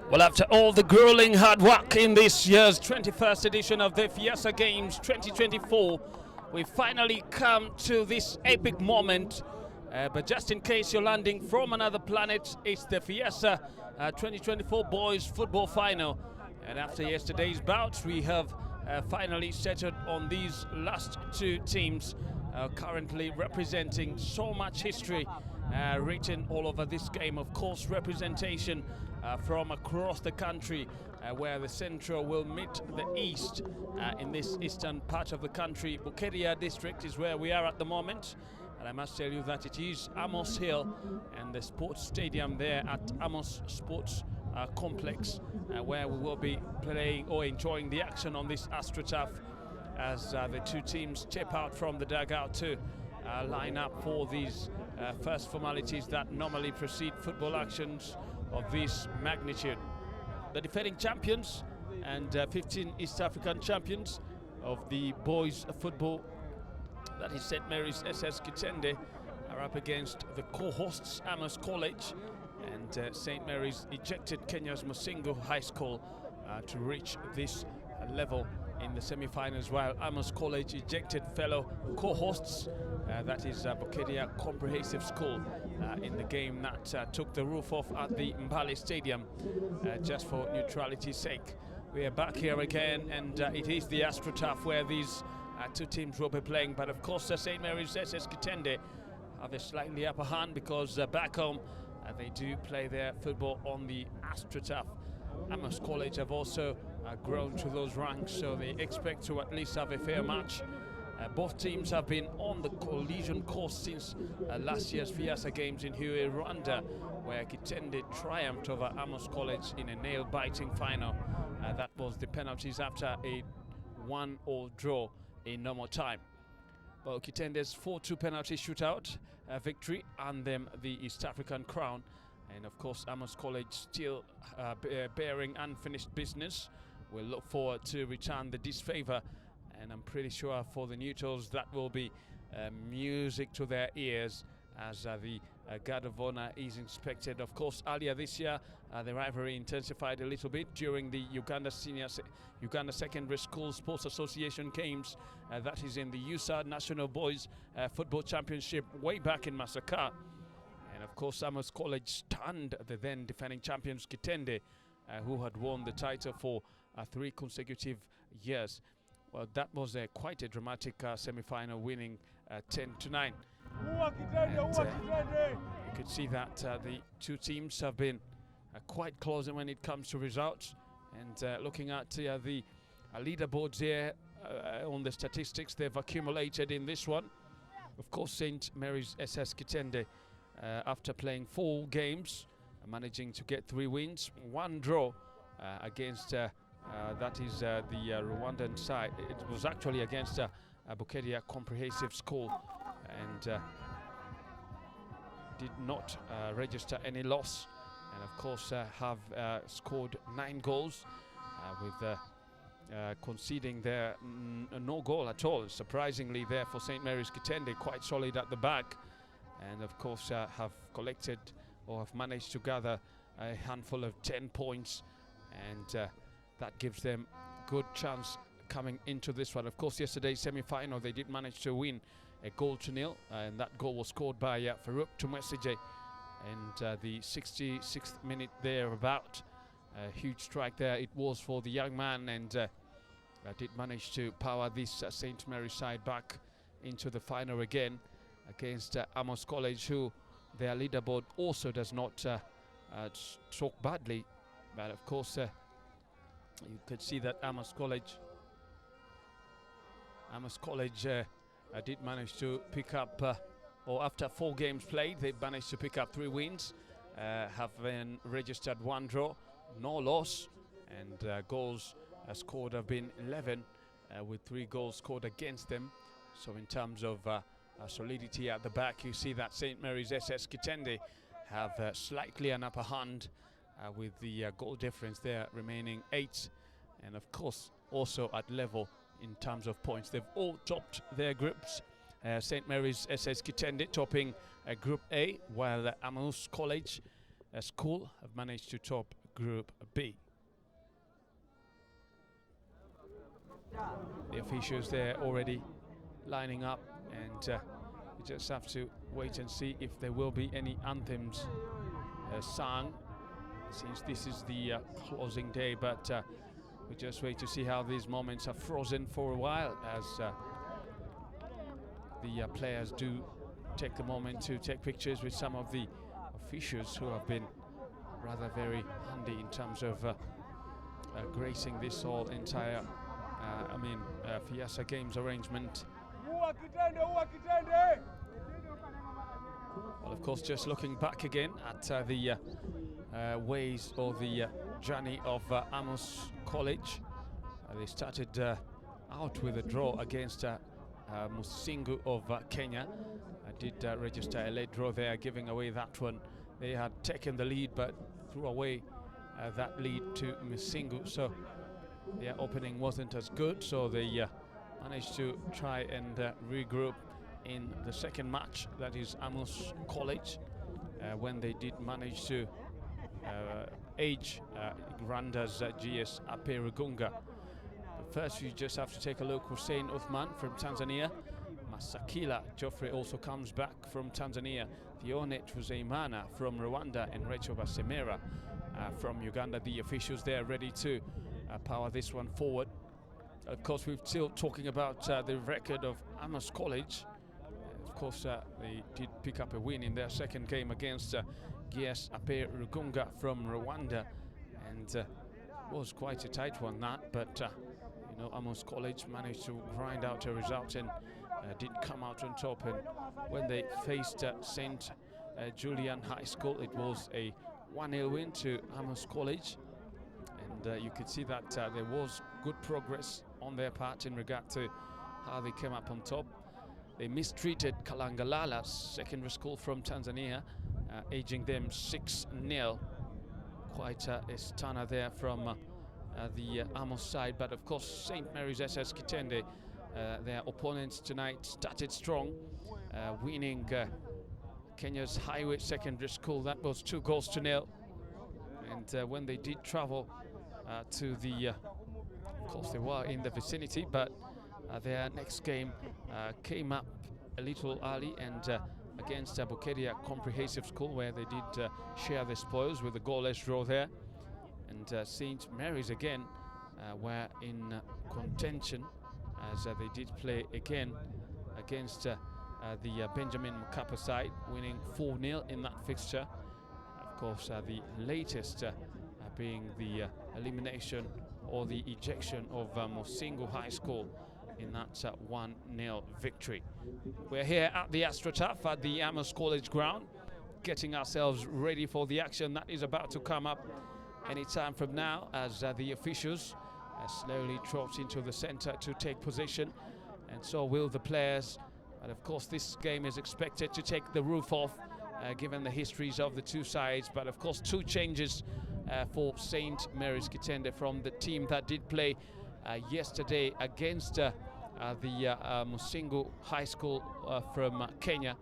Well, after all the grueling hard work in this year's 21st edition of the FEASSA Games 2024, we finally come to this epic moment. But just in case you're landing from another planet, it's the FEASSA 2024 Boys Football Final. And after yesterday's bouts, we have finally settled on these last two teams currently representing so much history written all over this game. Of course, representation from across the country, where the Central will meet the East in this eastern part of the country. Bukeria district is where we are at the moment. And I must tell you that it is Amus Hill and the sports stadium there at Amus Sports Complex, where we will be playing or enjoying the action on this AstroTurf as the two teams step out from the dugout to line up for these first formalities that normally precede football actions of this magnitude. The defending champions and 15 East African champions of the boys football, that is St. Mary's SS Kitende, are up against the co-hosts Amus College, and St. Mary's ejected Kenya's Musingu High School to reach this level in the semi-finals, while Amus College ejected fellow co-hosts, that is Bukeria Comprehensive School, in the game that took the roof off at the Mbale Stadium just for neutrality's sake. We are back here again, and it is the AstroTurf where these two teams will be playing. But of course, St. Mary's SS Kitende have a slightly upper hand because back home they do play their football on the AstroTurf. Amus College have also grown to those ranks, so they expect to at least have a fair match. Both teams have been on the collision course since last year's FEASSA Games in Huye, Rwanda, where Kitende triumphed over Amus College in a nail-biting final. That was the penalties after a 1-1 draw in normal time. Well, Kitende's 4-2 penalty shootout victory and them the East African crown. And of course, Amus College still bearing unfinished business. We'll look forward to return the disfavor, and I'm pretty sure for the neutrals that will be music to their ears as the guard of honor is inspected. Of course, earlier this year the rivalry intensified a little bit during the Uganda Secondary School Sports Association Games, that is in the USA National Boys Football Championship way back in Masaka. And of course, Amus College stunned the then defending champions Kitende, who had won the title for 3 consecutive years. Well, that was quite a dramatic semi-final, winning 10-9. You could see that the two teams have been quite close when it comes to results. And looking at the leaderboards here on the statistics they've accumulated in this one, of course, St. Mary's SS Kitende, after playing 4 games, managing to get 3 wins, 1 draw against that is the Rwandan side. It was actually against Bukeria Comprehensive School, and did not register any loss, and of course have scored 9 goals with conceding there no goal at all. Surprisingly there for St. Mary's Kitende, quite solid at the back, and of course have collected or have managed to gather a handful of 10 points, and that gives them good chance coming into this one. Of course, yesterday's semi-final they did manage to win a 0-0, and that goal was scored by Farouk Tumwesije, and the 66th minute there about. A huge strike there it was for the young man, and did manage to power this St. Mary's side back into the final again against Amus College, who their leaderboard also does not talk badly. But of course, you could see that Amus College did manage to pick up, or after 4 games played, they managed to pick up 3 wins, have then registered 1 draw, no loss, and goals scored have been 11, with 3 goals scored against them. So in terms of solidity at the back, you see that St. Mary's SS Kitende have slightly an upper hand, with the goal difference there remaining 8, and of course also at level in terms of points. They've all topped their groups. St. Mary's SS Kitende topping Group A, while Amus College School have managed to top Group B. The officials there already lining up, and we just have to wait and see if there will be any anthems sung, since this is the closing day, but we just wait to see how these moments are frozen for a while, as the players do take the moment to take pictures with some of the officials who have been rather very handy in terms of gracing this whole entire FEASSA Games arrangement. Well, of course, just looking back again at the ways or the journey of Amus College. They started out with a draw against Musingu of Kenya. Did register a late draw there, giving away that one. They had taken the lead but threw away that lead to Musingu, so their opening wasn't as good, so they managed to try and regroup in the second match, that is Amus College, when they did manage to edge Granda's GS Ape Rugunga. But first you just have to take a look. Hussein Uthman from Tanzania. Masakila Geoffrey also comes back from Tanzania. Thione Tuzeimana from Rwanda, and Rachel Basemera from Uganda. The officials there ready to power this one forward. Of course, we're still talking about the record of Amus College. Of course, they did pick up a win in their second game against GS Ape Rugunga from Rwanda, and was quite a tight one, that, but you know, Amus College managed to grind out a result and did come out on top. And when they faced St. Julian High School, it was a 1-0 win to Amus College, and you could see that there was good progress on their part in regard to how they came up on top. They mistreated Kalangalala secondary school from Tanzania, aging them 6-0. Quite a stunner there from the Amus side, but of course St. Mary's SS Kitende, their opponents tonight, started strong, winning Kenya's Highway Secondary School. That was 2-0. And when they did travel to the, of course they were in the vicinity, but their next game came up a little early, and against Bukeria Comprehensive School, where they did share the spoils with a goalless draw there. And St. Mary's again were in contention, as they did play again against the Benjamin Mkapa side, winning 4-0 in that fixture. Of course, the latest being the elimination or the ejection of Musingu High School in that 1-0 victory. We're here at the AstroTurf at the Amus College ground, getting ourselves ready for the action that is about to come up any time from now, as the officials slowly trot into the center to take position, and so will the players. And of course this game is expected to take the roof off, given the histories of the two sides. But of course, two changes for St. Mary's Kitende from the team that did play yesterday against the Musingu High School from Kenya.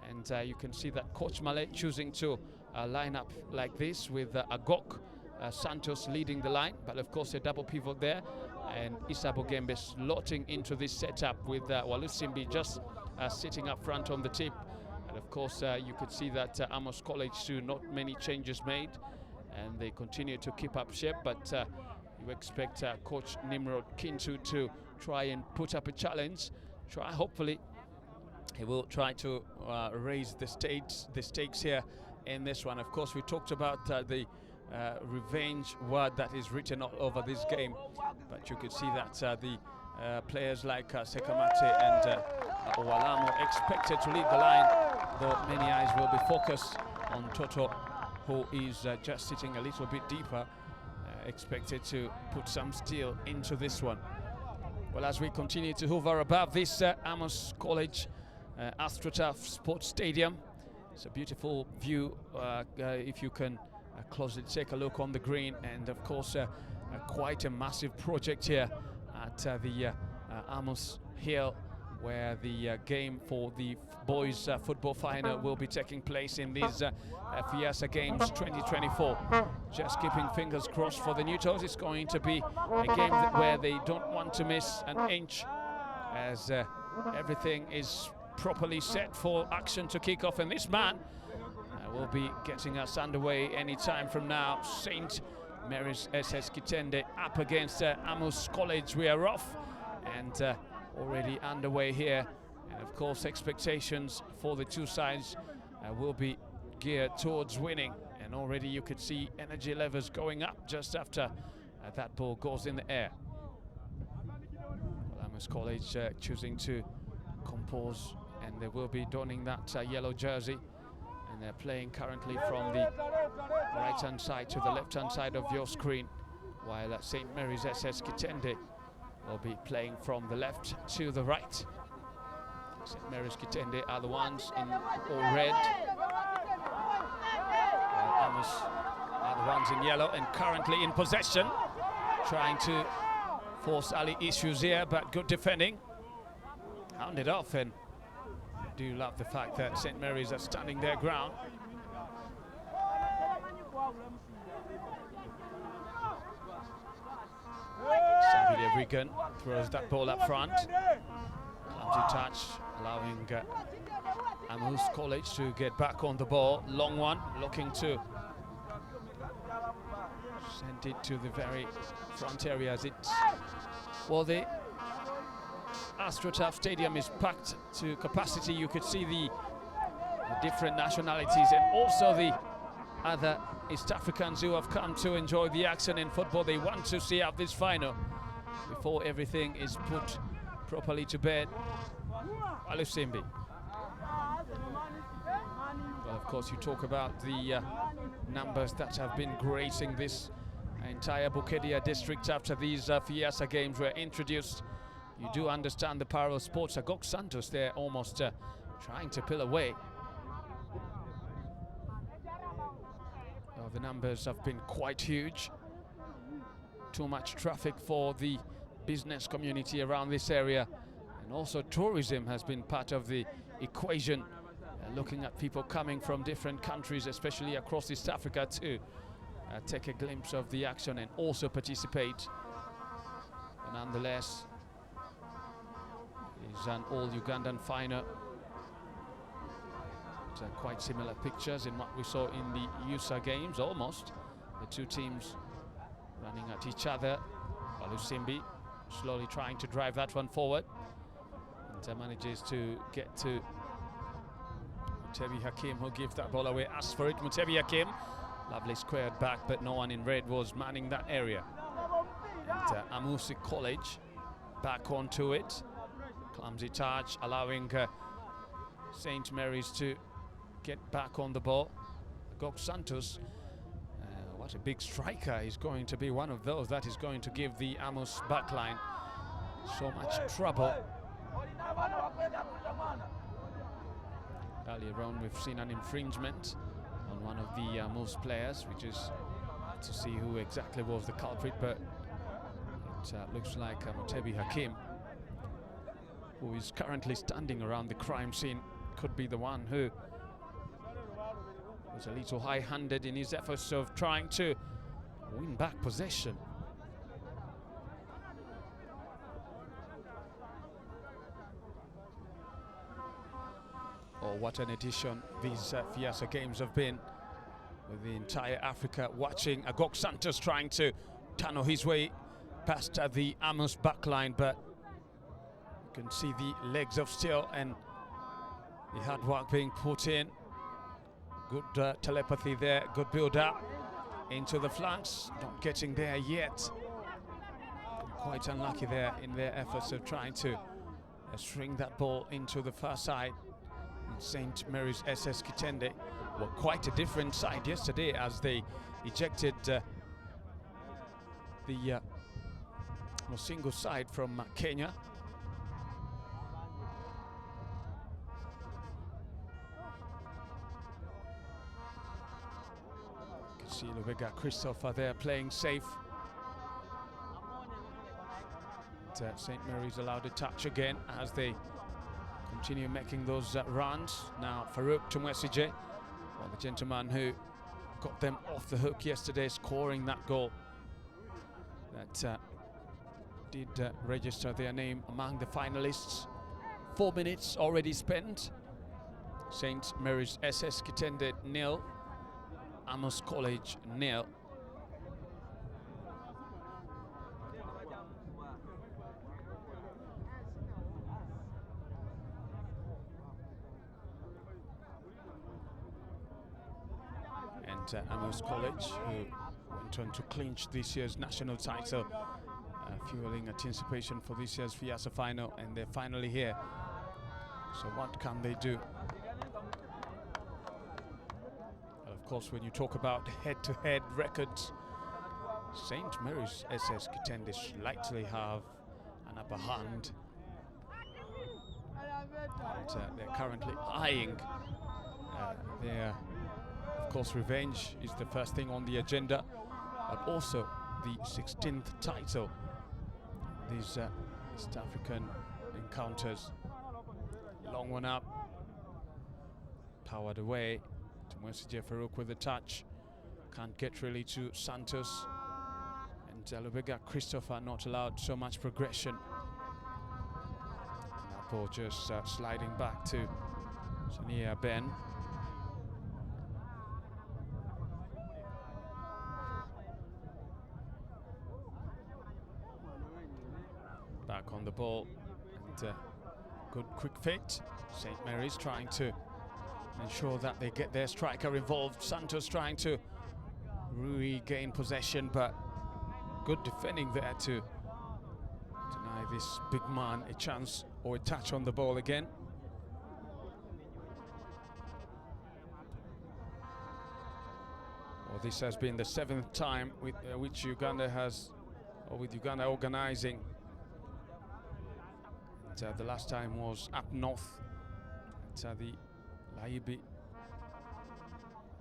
And you can see that Coach Mallet choosing to line up like this, with Agok Santos leading the line, but of course a double pivot there, and Issa Bogembe slotting into this setup with Walusimbi just sitting up front on the tip. And of course you could see that Amus College too, not many changes made, and they continue to keep up shape, but you expect Coach Nimrod Kintu to try and put up a challenge. Hopefully he will try to raise the stakes here in this one. Of course, we talked about the revenge word that is written all over this game, but you could see that the players like Sekamate and Owalamo expected to lead the line, though many eyes will be focused on Toto, who is just sitting a little bit deeper, expected to put some steel into this one. Well, as we continue to hover above this Amus College AstroTurf Sports Stadium, it's a beautiful view if you can closely take a look on the green, and of course quite a massive project here at the Amus Hill, where the game for the boys football final will be taking place in these FEASSA Games 2024. just keeping fingers crossed for the Newtons. It's going to be a game where they don't want to miss an inch, as everything is properly set for action to kick off. And this man will be getting us underway any time from now. St. Mary's SS Kitende up against Amus College. We are off and already underway here. And of course, expectations for the two sides will be geared towards winning. And already you could see energy levels going up just after that ball goes in the air. Well, Amus College choosing to compose, and they will be donning that yellow jersey. And they're playing currently from the right-hand side to the left-hand side of your screen, while St. Mary's SS Kitende will be playing from the left to the right. St. Mary's Kitende are the ones in all red. Amus are the ones in yellow and currently in possession, trying to force early issues here, but good defending. Hounded off, and do love the fact that St. Mary's are standing their ground. Savile Regan throws that ball up front. Clumsy touch, allowing Amus College to get back on the ball. Long one, looking to send it to the very front area. As it's, well, the AstroTurf Stadium is packed to capacity. You could see the different nationalities and also the other East Africans who have come to enjoy the action in football. They want to see out this final before everything is put properly to bed. Alusimbi. Well, of course, you talk about the numbers that have been gracing this entire Bukedia district after these FEASSA games were introduced. You do understand the power of sports. Agok Santos there almost trying to pull away. Well, the numbers have been quite huge. Too much traffic for the business community around this area. And also tourism has been part of the equation. Looking at people coming from different countries, especially across East Africa, to take a glimpse of the action and also participate. But nonetheless, it's an all-Ugandan final. It's quite similar pictures in what we saw in the FEASSA games, almost. The two teams running at each other. Alusimbi slowly trying to drive that one forward. And manages to get to Mutebi Hakim, who gives that ball away. Asks for it, Mutebi Hakim. Lovely squared back, but no one in red was manning that area. And Amus College back onto it. Clumsy touch, allowing St. Mary's to get back on the ball. Agok Santos, what a big striker. He's going to be one of those that is going to give the Amus backline so much trouble. Earlier on, we've seen an infringement on one of the Amus players, which is to see who exactly was the culprit, but it looks like Mutebi Hakim, who is currently standing around the crime scene, could be the one who was a little high-handed in his efforts of trying to win back possession. Oh, what an edition these FEASSA games have been, with the entire Africa watching. Agok Santos trying to tunnel his way past the Amus backline, but you can see the legs of steel and the hard work being put in. Good telepathy there, good build-up into the flanks, not getting there yet. Quite unlucky there in their efforts of trying to string that ball into the far side. St. Mary's SS Kitende were quite a different side yesterday as they ejected the Mosingo side from Kenya. You can see Lubega Christopher there playing safe. St. Mary's allowed a touch again as they continue making those runs. Now Farouk Tumwesije, well, the gentleman who got them off the hook yesterday, scoring that goal that did register their name among the finalists. 4 minutes already spent. St. Mary's SS Kitende 0, Amus College 0. And Amus College, who went on to clinch this year's national title, fueling anticipation for this year's FEASSA final, and they're finally here. So what can they do? Well, of course, when you talk about head-to-head records, St. Mary's SS Kitende likely have an upper hand. And they're currently eyeing their, of course, revenge is the first thing on the agenda, but also the 16th title. These East African encounters. Long one up, powered away to Mwesije Farouk with the touch. Can't get really to Santos, and Lubega Christopher not allowed so much progression. And that ball just sliding back to Sania Ben. Back on the ball, and good quick fit. St. Mary's trying to ensure that they get their striker involved. Santos trying to regain possession, but good defending there to deny this big man a chance or a touch on the ball again. Well, this has been the 7th time with which Uganda has, or with Uganda organizing. The last time was up north at the Laibi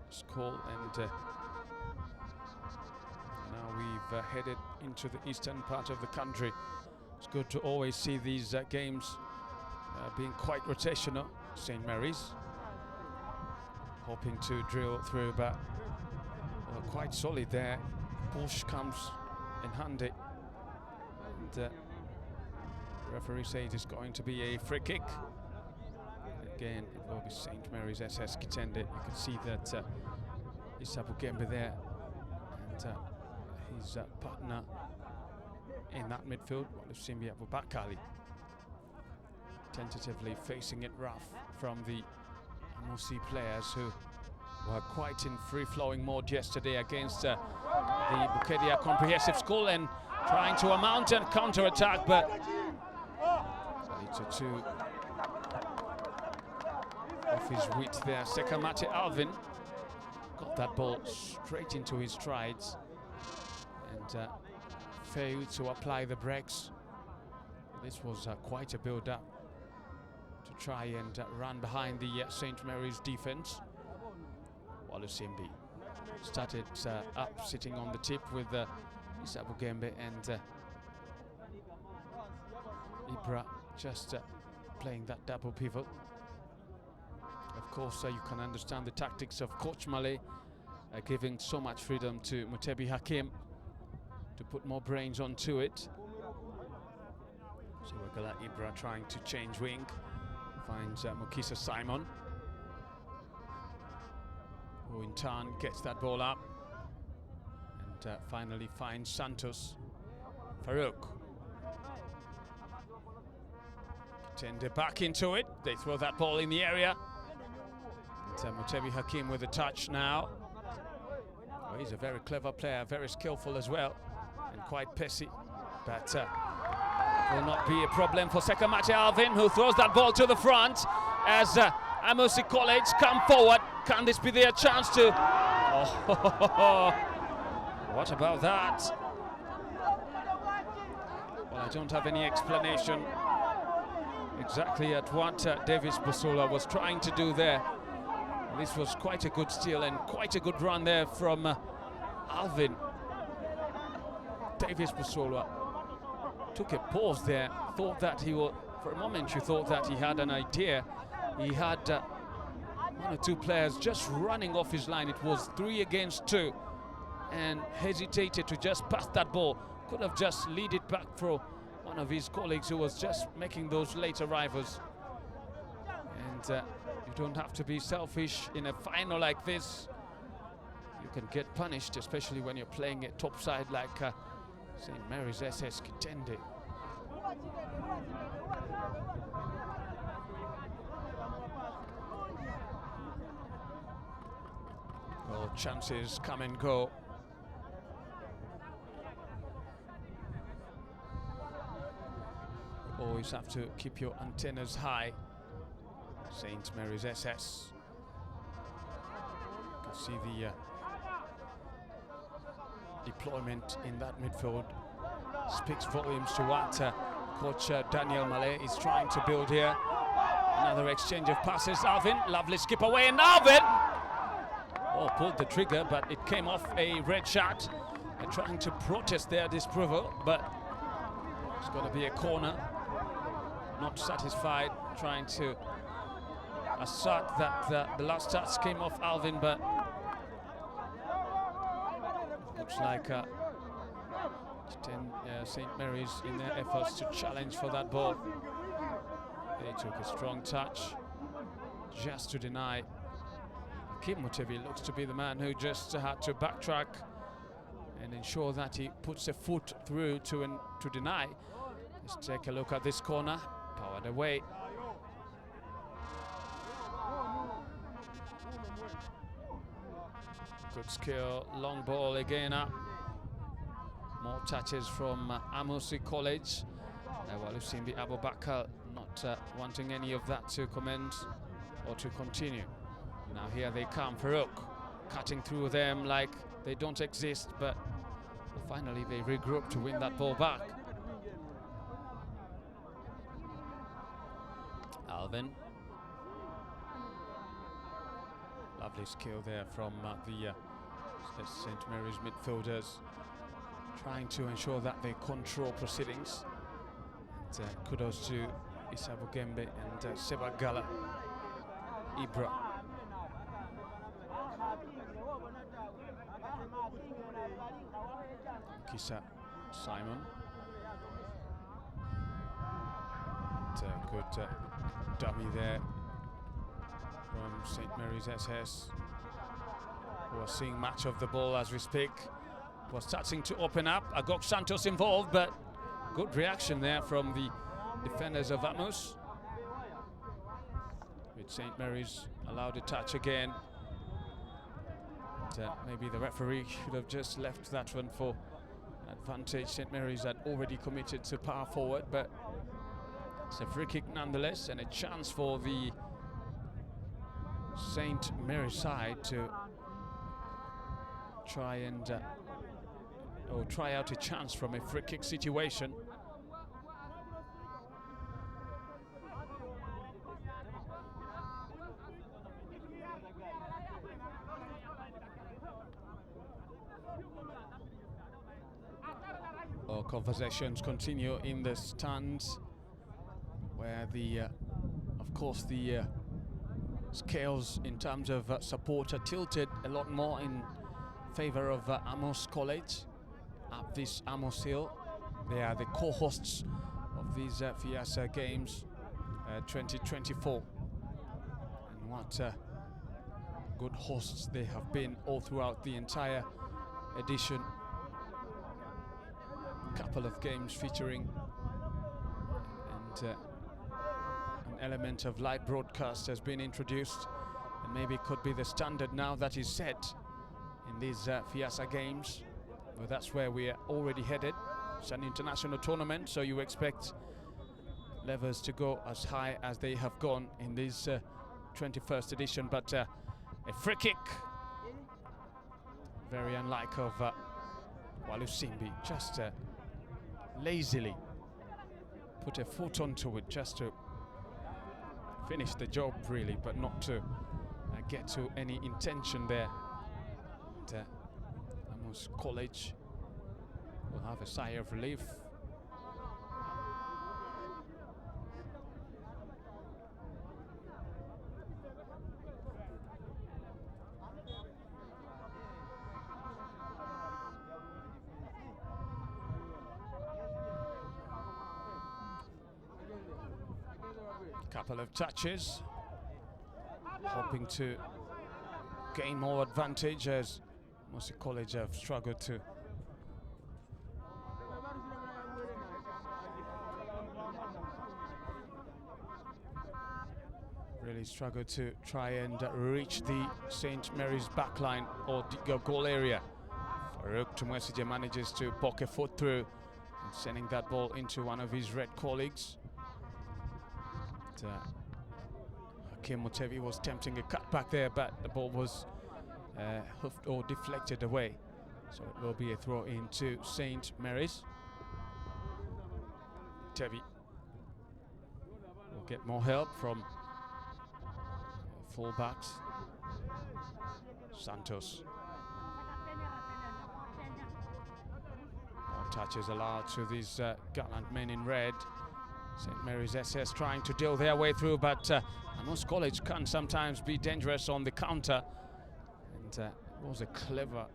school, and now we've headed into the eastern part of the country. It's good to always see these games being quite rotational. St. Mary's hoping to drill through, but quite solid there. Push comes in handy, and referee says it's going to be a free kick. Again, it will be St. Mary's SS Kitende. You can see that Issa Bugembe there, and his partner in that midfield, Simbi Abubakali, tentatively facing it rough from the Amusi players, who were quite in free-flowing mode yesterday against the Bukedia Comprehensive School, and trying to mount and counter-attack, but two off his wit there. Sekamate Alvin got that ball straight into his strides and failed to apply the brakes. This was quite a build-up to try and run behind the St. Mary's defense. Walusimbi started up, sitting on the tip with Issa Bugembe, and Ibra just playing that double pivot. Of course, you can understand the tactics of Coach Malay, giving so much freedom to Mutebi Hakim to put more brains onto it. So Wagala Ibra trying to change wing, finds Mukisa Simon, who in turn gets that ball up, and finally finds Santos. Farouk. Kitende back into it. They throw that ball in the area. And Mutebi Hakim with a touch now. Well, he's a very clever player, very skillful as well, and quite pissy. But will not be a problem for Sekamate Alvin, who throws that ball to the front as Amusi College come forward. Can this be their chance to... Oh, what about that? Well, I don't have any explanation exactly at what Davis Busula was trying to do there. This was quite a good steal and quite a good run there from Alvin. Davis Busula took a pause there, thought that he will, for a moment you thought that he had an idea. He had one or two players just running off his line. It was 3 against 2 and hesitated to just pass that ball. Could have just lead it back for one of his colleagues who was just making those late arrivals. And you don't have to be selfish in a final like this. You can get punished, especially when you're playing a top side like St. Mary's SS Kitende. Well, chances come and go. You always have to keep your antennas high. St. Mary's SS. You can see the deployment in that midfield speaks volumes to what coach Daniel Malay is trying to build here. Another exchange of passes. Alvin, lovely skip away, and Alvin pulled the trigger, but it came off a red shot. They're trying to protest their disapproval, but it's going to be a corner. Not satisfied, trying to assert that the last touch came off Alvin, but looks like St. Mary's in their efforts to challenge for that ball. They took a strong touch just to deny. Kim Mutebi looks to be the man who just had to backtrack and ensure that he puts a foot through to deny. Let's take a look at this corner, powered away. Good skill, long ball again up. More touches from Amus College. Walusimbi Abubakar not wanting any of that to commence or to continue. Now here they come, Farouk cutting through them like they don't exist, but finally they regroup to win that ball back. Alvin. Lovely skill there from the St. Mary's midfielders, trying to ensure that they control proceedings. And, kudos to Isabu Gembe and Sebagala Ibra. Kisa Simon. And, good dummy there from St. Mary's SS, who are seeing much of the ball as we speak. Was starting to open up. Agok Santos involved, but good reaction there from the defenders of Amus. With St. Mary's allowed a touch again. And, maybe the referee should have just left that one for advantage. St. Mary's had already committed to power forward, but it's a free kick nonetheless, and a chance for the St. Mary's side to try and try out a chance from a free kick situation. Conversations continue in the stands, where of course the scales in terms of support are tilted a lot more in favor of Amus College up this Amus Hill. They are the co-hosts of these FEASSA Games 2024, and what good hosts they have been all throughout the entire edition. Couple of games featuring and an element of live broadcast has been introduced, and maybe it could be the standard now that is set in these FEASSA Games. But that's where we are already headed. It's an international tournament, so you expect levels to go as high as they have gone in this 21st edition. But a free kick, very unlike of Walusimbi, just lazily put a foot onto it just to finish the job, really, but not to get to any intention there. And, Amus College will have a sigh of relief. Couple of touches, hoping to gain more advantage as Amus College have struggled to try and reach the St. Mary's backline or the goal area. Farouk Tumwesije manages to poke a foot through and sending that ball into one of his red colleagues. Hakim Mutevi was tempting a cut back there, but the ball was hoofed or deflected away. So it will be a throw into St. Mary's. Mutevi will get more help from fullbacks. Santos. More touches allowed to these gallant men in red. St. Mary's SS trying to deal their way through, but Amus College can sometimes be dangerous on the counter. And it was a clever,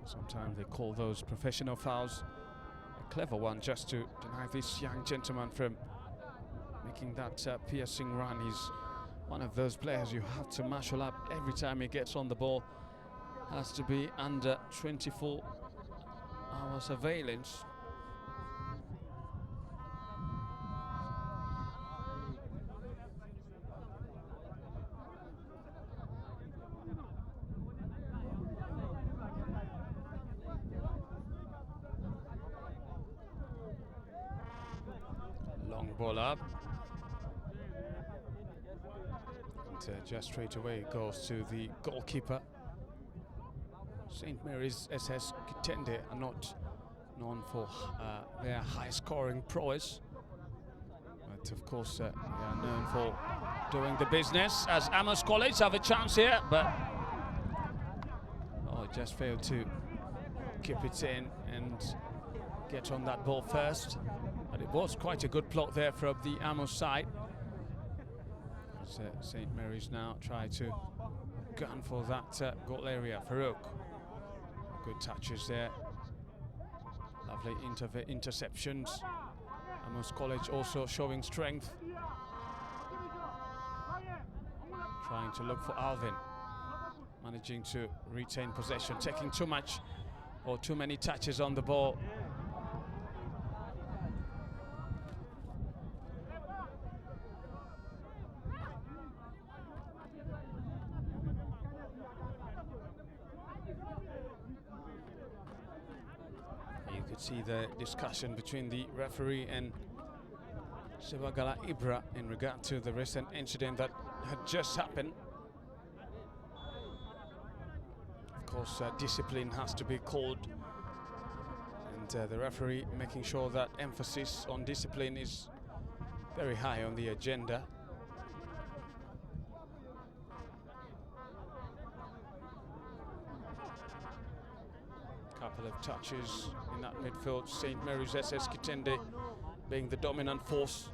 sometimes they call those professional fouls, a clever one just to deny this young gentleman from making that piercing run. He's one of those players you have to marshal up every time he gets on the ball. Has to be under 24-hour surveillance. Long ball up. And just straight away goes to the goalkeeper. St. Mary's SS Kitende are not known for their high-scoring prowess, but of course they are known for doing the business, as Amus College have a chance here, but just failed to keep it in and get on that ball first. But it was quite a good plot there from the Amus side. St. Mary's now try to gun for that goal area. Farouk, good touches there. Lovely interceptions. Amus College also showing strength. Trying to look for Alvin. Managing to retain possession, taking too much or too many touches on the ball. You could see the discussion between the referee and Sebagala Ibra in regard to the recent incident that had just happened. Of course, discipline has to be called, and the referee making sure that emphasis on discipline is very high on the agenda. Couple of touches in that midfield. St. Mary's SS Kitende being the dominant force.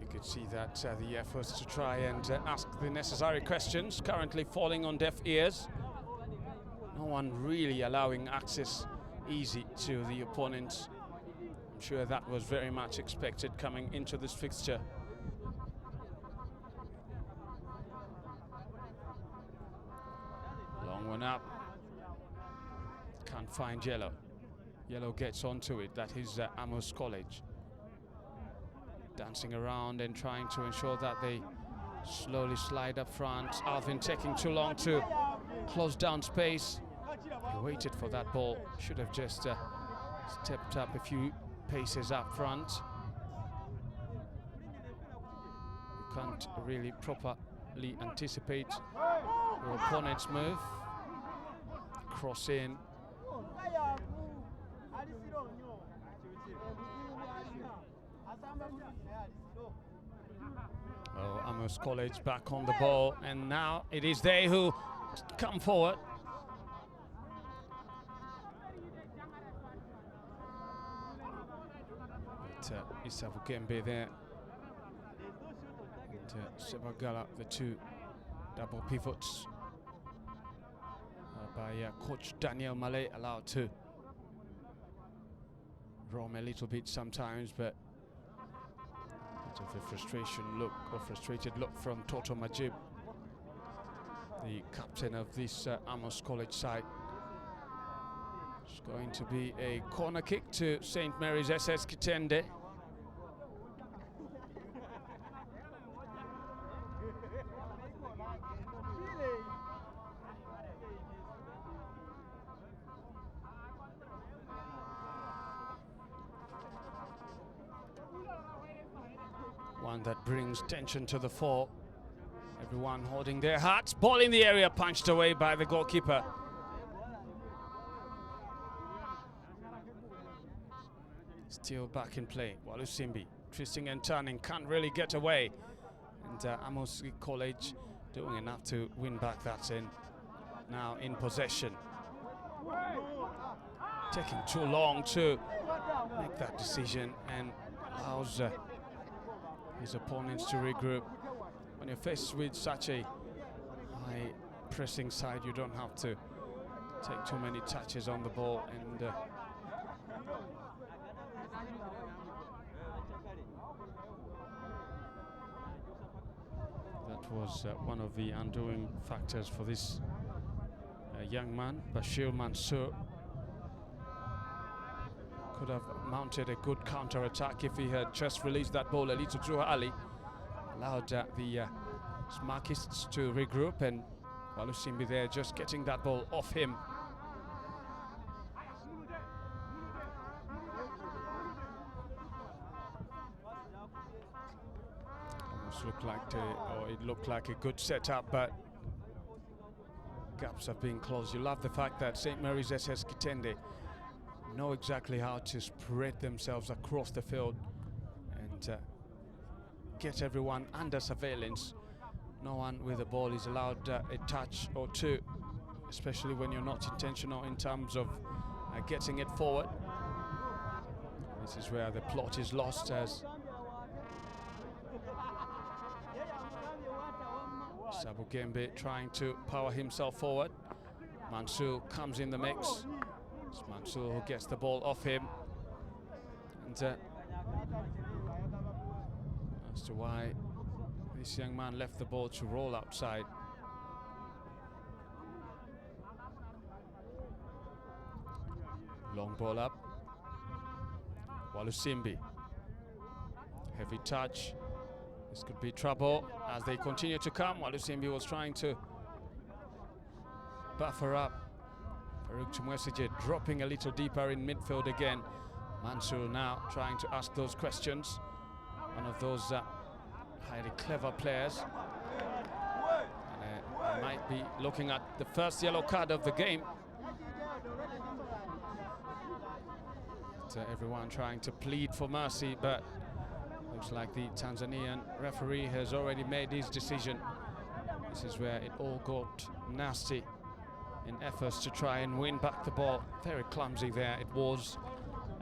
You could see that the efforts to try and ask the necessary questions currently falling on deaf ears. No one really allowing access easy to the opponents. I'm sure that was very much expected coming into this fixture. Long one up. Can't find Yellow. Yellow gets onto it. That is Amus College. Dancing around and trying to ensure that they slowly slide up front. Alvin taking too long to close down space. He waited for that ball. Should have just stepped up a few paces up front. You can't really properly anticipate your opponent's move. Cross in. Oh, Amus College back on the ball, and now it is they who come forward. Issa Vukembe there Sebagala, the two double pivots by coach Daniel Malay, allowed to roam a little bit sometimes, but bit of a frustrated look from Toto Majib, the captain of this Amus College side. It's going to be a corner kick to St. Mary's SS Kitende. One that brings tension to the fore. Everyone holding their hats. Ball in the area, punched away by the goalkeeper. Still back in play. Walusimbi twisting and turning, can't really get away. And Amus College doing enough to win back that in. Now in possession. Taking too long to make that decision and allows his opponents to regroup. When you're faced with such a high pressing side, you don't have to take too many touches on the ball, and that was one of the undoing factors for this young man, Bashir Mansour. Could have mounted a good counter-attack if he had just released that ball a little too early. Allowed the Smarkists to regroup, and Walusimbi there just getting that ball off him. Almost looked like it looked like a good setup, but gaps have been closed. You love the fact that St. Mary's SS Kitende know exactly how to spread themselves across the field and get everyone under surveillance. No one with the ball is allowed a touch or two, especially when you're not intentional in terms of getting it forward. This is where the plot is lost, as Sabu Gembe trying to power himself forward. Mansour comes in the mix. It's Mansour who gets the ball off him, and as to why this young man left the ball to roll outside. Long ball up. Walusimbi. Heavy touch. This could be trouble as they continue to come. Walusimbi was trying to buffer up. Faruk Chumwesije dropping a little deeper in midfield again. Mansour now trying to ask those questions. One of those highly clever players. And, might be looking at the first yellow card of the game. Everyone trying to plead for mercy, but looks like the Tanzanian referee has already made his decision. This is where it all got nasty in efforts to try and win back the ball. Very clumsy there it was.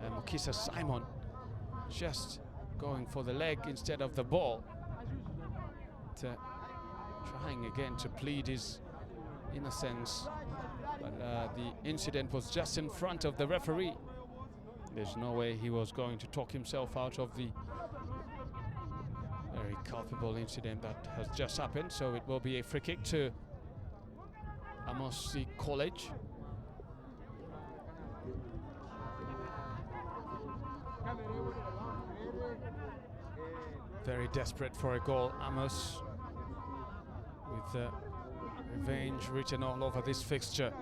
Mukisa Simon just going for the leg instead of the ball. Trying again to plead his innocence, but the incident was just in front of the referee. There's no way he was going to talk himself out of the very culpable incident that has just happened. So it will be a free kick to Amus College. Very desperate for a goal, Amus, with revenge written all over this fixture.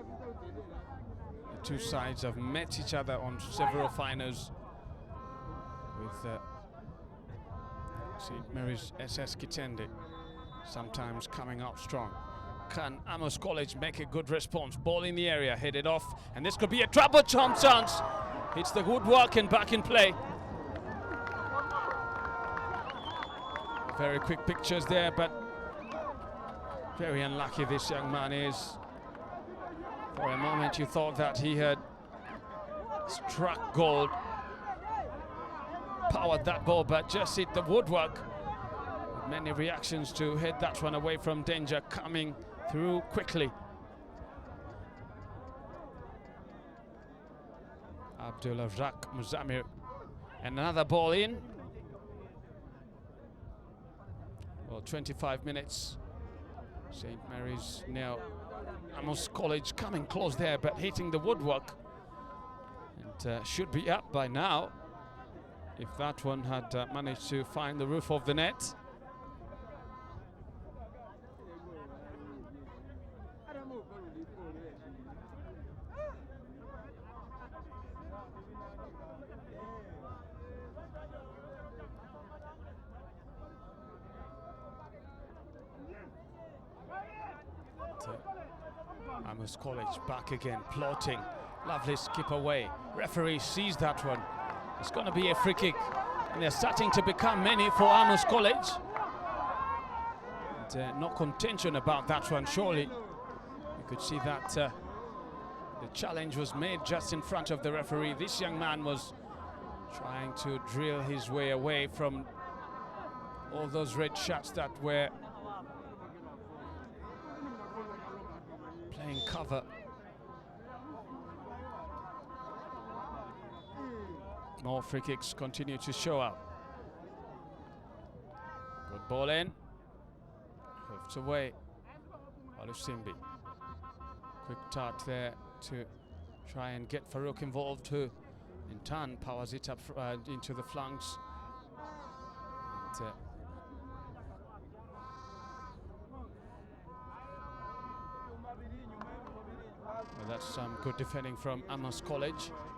The two sides have met each other on several finals, with St. Mary's SS Kitende sometimes coming out strong. Can Amus College make a good response? Ball in the area, headed off, and this could be a trouble chance. It's the woodwork and back in play. Very quick pictures there, but very unlucky this young man is. For a moment you thought that he had struck gold, powered that ball, but just hit the woodwork. Many reactions to head that one away from danger, coming through quickly. Abdullah Rak Muzamir, and another ball in. Well, 25 minutes. St. Mary's now. Amus College coming close there, but hitting the woodwork. And should be up by now if that one had managed to find the roof of the net. Amus College back again, plotting. Lovely skip away. Referee sees that one. It's going to be a free kick. And they're starting to become many for Amus College. And, no contention about that one, surely. You could see that the challenge was made just in front of the referee. This young man was trying to drill his way away from all those red shirts that were playing cover. More free kicks continue to show up. Good ball in. Hoofed away. Olusimbi. Quick touch there to try and get Farouk involved, who in turn powers it up into the flanks. And, well, that's some good defending from Amus College.